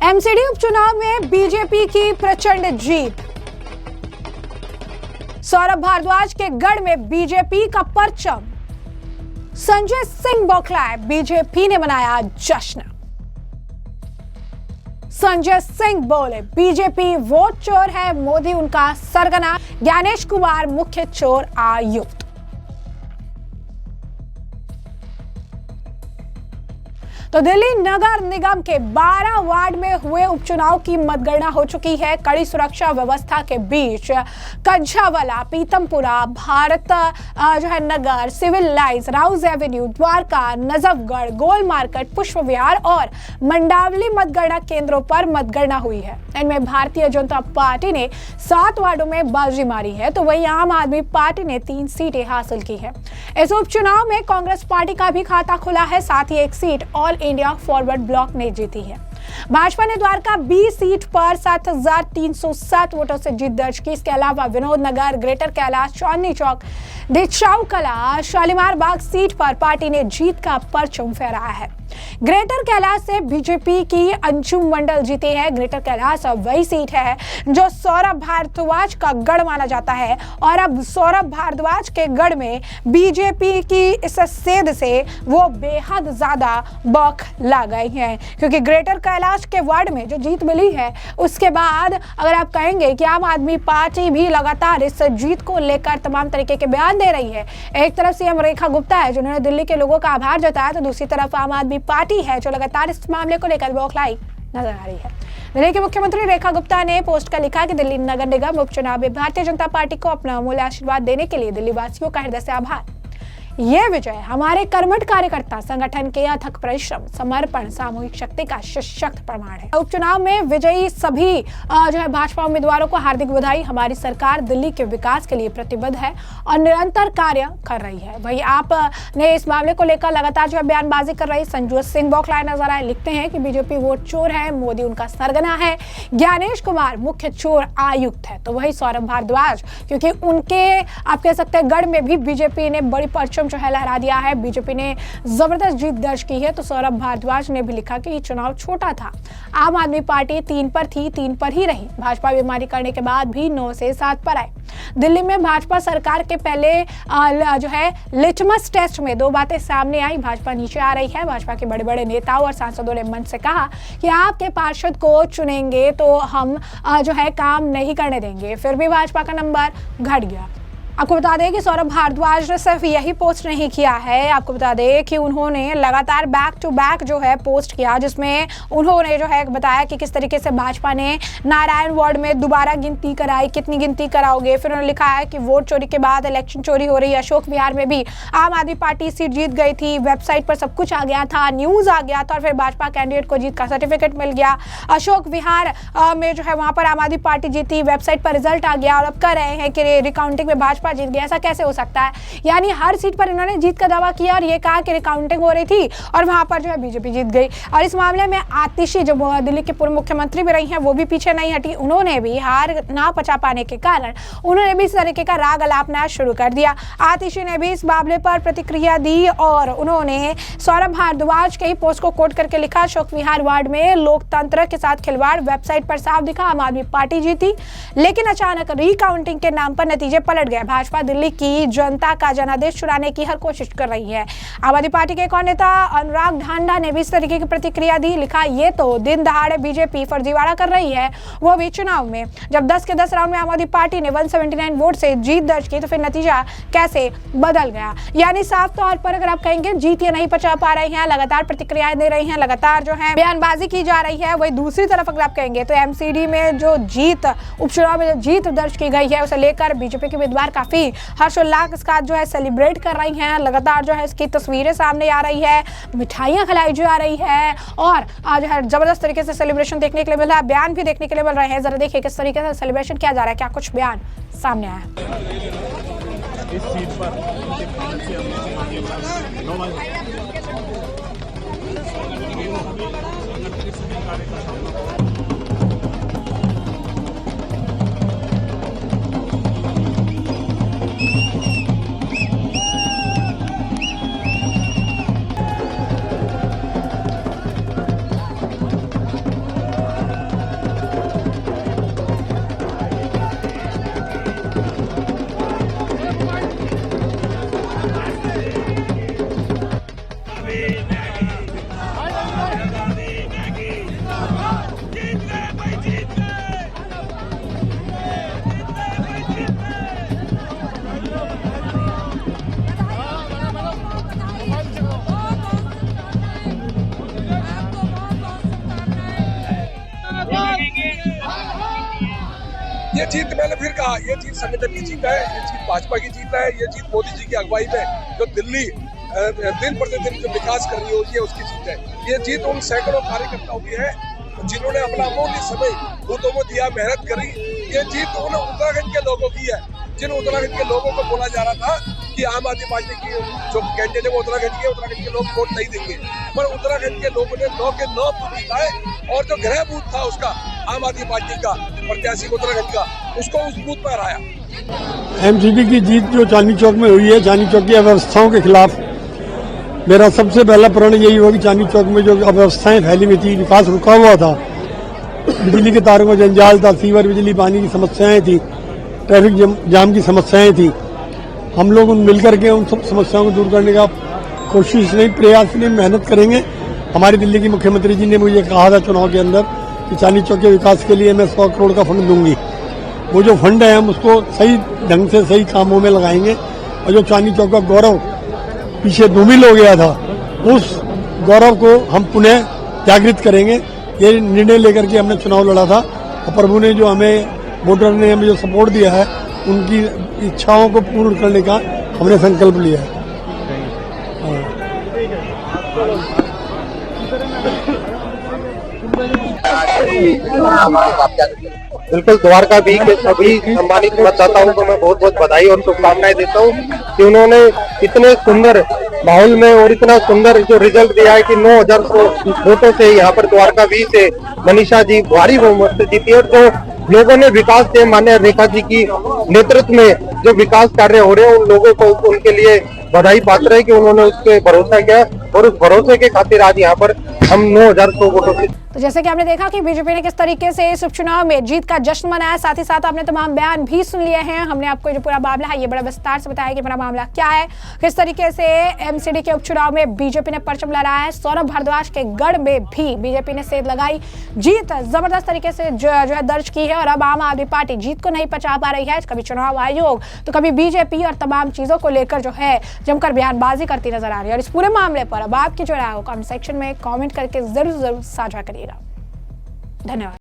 MCD उपचुनाव में BJP की प्रचंड जीत। सौरभ भारद्वाज के गढ़ में बीजेपी का परचम। संजय सिंह बौखलाए, बीजेपी ने मनाया जश्न। संजय सिंह बोले, बीजेपी वोट चोर है, मोदी उनका सरगना। ज्ञानेश कुमार मुख्य चोर आयुक्त। तो दिल्ली नगर निगम के 12 वार्ड में हुए उपचुनाव की मतगणना हो चुकी है। कड़ी सुरक्षा व्यवस्था के बीच Kanjhawala, Pitampura, Bharat Nagar, Civil Lines, Rouse Avenue, Dwarka, Najafgarh, Gol Market, Pushp Vihar और मंडावली मतगणना केंद्रों पर मतगणना हुई है। इनमें भारतीय जनता पार्टी ने 7 वार्डों में बाजी मारी है, तो वहीं आम आदमी पार्टी ने 3 सीटें हासिल की है। इस उपचुनाव में कांग्रेस पार्टी का भी खाता खुला है, साथ ही एक seat all India forward block ने जीती है। भाजपा ने द्वारका 20 सीट पर 7,307 वोटों से जीत दर्ज की। इसके अलावा विनोद नगर, ग्रेटर कैलाश, चांदनी चौक, दिचाऊ कला, शालीमार बाग सीट पर पार्टी ने जीत का परचम फहराया है। ग्रेटर कैलाश से बीजेपी की अंशुम मंडल जीती है। ग्रेटर कैलाश अब वही सीट है जो सौरभ भारद्वाज का गढ़ माना जाता है और अब सौरभ भारद्वाज के गढ़ में बीजेपी की इस सेध से वो बेहद ज्यादा बौखला गए हैं, क्योंकि ग्रेटर कैलाश के वार्ड में जो जीत मिली है उसके बाद अगर आप कहेंगे कि आम आदमी पार्टी भी लगातार इस जीत को लेकर तमाम तरीके के बयान दे रही है। एक तरफ सीएम रेखा गुप्ता है जिन्होंने दिल्ली के लोगों का आभार जताया, तो दूसरी तरफ आम आदमी पार्टी है जो लगातार इस मामले को लेकर बौखलाई नजर आ रही है। दिल्ली के मुख्यमंत्री रेखा गुप्ता ने पोस्ट कर लिखा कि दिल्ली नगर निगम उपचुनाव में भारतीय जनता पार्टी को अपना अमूल्य आशीर्वाद देने के लिए दिल्ली वासियों का हृदय से आभार। यह विजय हमारे कर्मठ कार्यकर्ता संगठन के अथक परिश्रम, समर्पण, सामूहिक शक्ति का सशक्त प्रमाण है। उपचुनाव में विजयी सभी भाजपा उम्मीदवारों को हार्दिक बधाई। हमारी सरकार दिल्ली के विकास के लिए प्रतिबद्ध है और निरंतर कार्य कर रही है। वही आपने इस मामले को लेकर लगातार बयानबाजी कर रही संजय सिंह बौखलाए नजर आए। लिखते हैं कि बीजेपी वोट चोर है, मोदी उनका सरगना है। ज्ञानेश कुमार मुख्य चोर आयुक्त है। तो वही सौरभ भारद्वाज, क्योंकि उनके आप कह सकते हैं गढ़ में भी बीजेपी ने बड़ी परचम जो है लहरा दिया है। बीजेपी ने जबरदस्त जीत दर्ज की है। तो सौरभ भारद्वाज ने भी लिखा कि ये चुनाव छोटा था, आम आदमी पार्टी 3 पर थी, 3 पर ही रही। भाजपा बीमारी करने के बाद भी 9 से 7 पर आए। दिल्ली में भाजपा सरकार के पहले लिटमस टेस्ट में 2 बातें सामने आई। भाजपा नीचे आ रही है। भाजपा के बड़े बड़े नेताओं और सांसदों ने मंच से कहा कि आपके पार्षद को चुनेंगे तो हम काम नहीं करने देंगे। फिर भी भाजपा का नंबर घट गया। आपको बता दें कि सौरभ भारद्वाज ने सिर्फ यही पोस्ट नहीं किया है, आपको बता दें कि उन्होंने लगातार बैक टू बैक पोस्ट किया, जिसमें उन्होंने बताया कि किस तरीके से भाजपा ने नारायण वार्ड में दोबारा गिनती कराई, कितनी गिनती कराओगे। फिर उन्होंने लिखा है कि वोट चोरी के बाद इलेक्शन चोरी हो रही है। अशोक विहार में भी आम आदमी पार्टी सीट जीत गई थी, वेबसाइट पर सब कुछ आ गया था, न्यूज आ गया था और फिर भाजपा कैंडिडेट को जीत का सर्टिफिकेट मिल गया। अशोक विहार में वहां पर आम आदमी पार्टी जीती, वेबसाइट पर रिजल्ट आ गया और अब कह रहे हैं कि रिकाउंटिंग में भाजपा जीत गया। ऐसा कैसे हो सकता है? यानी हर सीट पर इन्होंने जीत का दावा किया और ये कहा कि रिकाउंटिंग हो रही थी और वहां पर बीजेपी जीत गई। और इस मामले में आतिशी जो दिल्ली के पूर्व मुख्यमंत्री भी रही हैं, वो भी पीछे नहीं हटी। उन्होंने भी हार ना पचा पाने के कारण उन्होंने भी इस तरीके का राग अलापना शुरू कर दिया। आतिशी ने भी इस मामले पर प्रतिक्रिया दी और उन्होंने सौरभ भारद्वाज के ही पोस्ट को कोट करके लिखा, अशोक विहार वार्ड में लोकतंत्र के साथ खिलवाड़, वेबसाइट पर साफ दिखा आम आदमी पार्टी जीती, लेकिन अचानक रिकाउंटिंग के नाम पर नतीजे पलट गए। भाजपा दिल्ली की जनता का जनादेश चुराने की हर कोशिश कर रही है। आम आदमी पार्टी के एक और नेता अनुराग ढांडा ने भी इस तरीके की प्रतिक्रिया दी। लिखा, ये तो दिन दहाड़े बीजेपी फर्जीवाड़ा कर रही है, वो भी चुनाव में। जब 10 के 10 राउंड में आम आदमी पार्टी ने 179 वोट से जीत दर्ज की, तो फिर नतीजा कैसे बदल गया। यानी साफ तौर पर अगर आप कहेंगे जीत ये नहीं पचा पा रहे हैं, लगातार प्रतिक्रियाएं दे रही हैं, लगातार बयानबाजी की जा रही है। वही दूसरी तरफ अगर आप कहेंगे तो एमसीडी में जो जीत, उपचुनाव में जो जीत दर्ज की गई है, उसे लेकर बीजेपी के उम्मीदवार काफी हर्षोल्लास के साथ सेलिब्रेट कर रही हैं। लगातार इसकी तस्वीरें सामने आ रही है, मिठाइयां खिलाई जा रही है और जबरदस्त तरीके से सेलिब्रेशन देखने के लिए मिल रहा है, बयान भी देखने के लिए मिल रहे हैं। जरा देखिए किस तरीके से सेलिब्रेशन किया जा रहा है, क्या कुछ बयान सामने आया। इस सीट पर ये जीत मैंने फिर कहा, ये जीत संगठन की जीत है, ये जीत भाजपा की जीत है, ये जीत मोदी जी की अगुवाई में जो दिल्ली दिन प्रतिदिन जो विकास कर रही होती है उसकी जीत है। ये जीत उन सैकड़ों कार्यकर्ताओं की है जिन्होंने अपना अमूल्य समय बूथों में दिया, मेहनत करी। ये जीत उन उत्तराखंड के लोगों की है जिन उत्तराखंड के लोगों को बोला जा रहा था कि आम आदमी पार्टी की जो कैंडिडेट है वो उत्तराखंड के लोग वोट नहीं देंगे, पर उत्तराखंड के लोगों ने 9 के 9 बूथ जिताए और जो गृह बूथ था उसका आम आदमी पार्टी का प्रत्याशी उत्तराखंड का, उसको उस बूथ पर हराया। एमसीडी की जीत जो चांदनी चौक में हुई है, चांदनी चौक की अव्यवस्थाओं के खिलाफ मेरा सबसे पहला प्रण यही हुआ कि चांदनी चौक में जो अव्यवस्थाएं फैली हुई थी, विकास रुका हुआ था, बिजली के तारों में जंजाल था, सीवर बिजली पानी की समस्याएं थी, ट्रैफिक जाम की समस्याएं थी, हम लोग मिलकर के उन सब समस्याओं को दूर करने का कोशिश नहीं, प्रयास नहीं, मेहनत करेंगे। हमारे दिल्ली की मुख्यमंत्री जी ने मुझे कहा था चुनाव के अंदर कि चांदनी चौक के विकास के लिए मैं 100 करोड़ का फंड दूंगी। वो जो फंड है हम उसको सही ढंग से सही कामों में लगाएंगे और जो चांदनी चौक का गौरव पीछे धूमिल हो गया था, उस गौरव को हम पुनः जागृत करेंगे। ये निर्णय लेकर के हमने चुनाव लड़ा था और प्रभु ने जो हमें वोटर ने हमें जो सपोर्ट दिया है, उनकी इच्छाओं को पूर्ण करने का हमने संकल्प लिया है। बिल्कुल, द्वारकाधीश के सभी सम्मानित मतदाताओं को मैं बहुत बहुत बधाई और शुभकामनाएं देता हूं कि उन्होंने इतने सुंदर माहौल में और इतना सुंदर जो रिजल्ट दिया है कि 9,000 वोटों से यहाँ पर द्वारकाधीश से मनीषा जी भारी बहुमत से जीती। और जो लोगों ने विकास से माननीय रेखा जी की नेतृत्व में जो विकास कार्य हो रहे हैं, उन लोगों को उनके लिए बधाई पात्र है कि उन्होंने उस पर भरोसा किया और उस भरोसे के खातिर आज यहाँ पर हम 9,100 वोटों से। तो जैसे कि आपने देखा कि बीजेपी ने किस तरीके से इस उपचुनाव में जीत का जश्न मनाया, साथ ही साथ आपने तमाम बयान भी सुन लिए हैं। हमने आपको जो पूरा मामला है ये बड़ा विस्तार से बताया कि पूरा मामला क्या है, किस तरीके से एमसीडी के उपचुनाव में बीजेपी ने परचम लहराया है। सौरभ भारद्वाज के गढ़ में भी बीजेपी ने सेंध लगाई, जीत जबरदस्त तरीके से जो है दर्ज की है और अब आम आदमी पार्टी जीत को नहीं पचा पा रही है। कभी चुनाव आयोग तो कभी बीजेपी और तमाम चीजों को लेकर जो है जमकर बयानबाजी करती नजर आ रही है। और इस पूरे मामले पर अब आपकी जो राय हो कमेंट सेक्शन में कमेंट करके जरूर साझा करिएगा। धन्यवाद।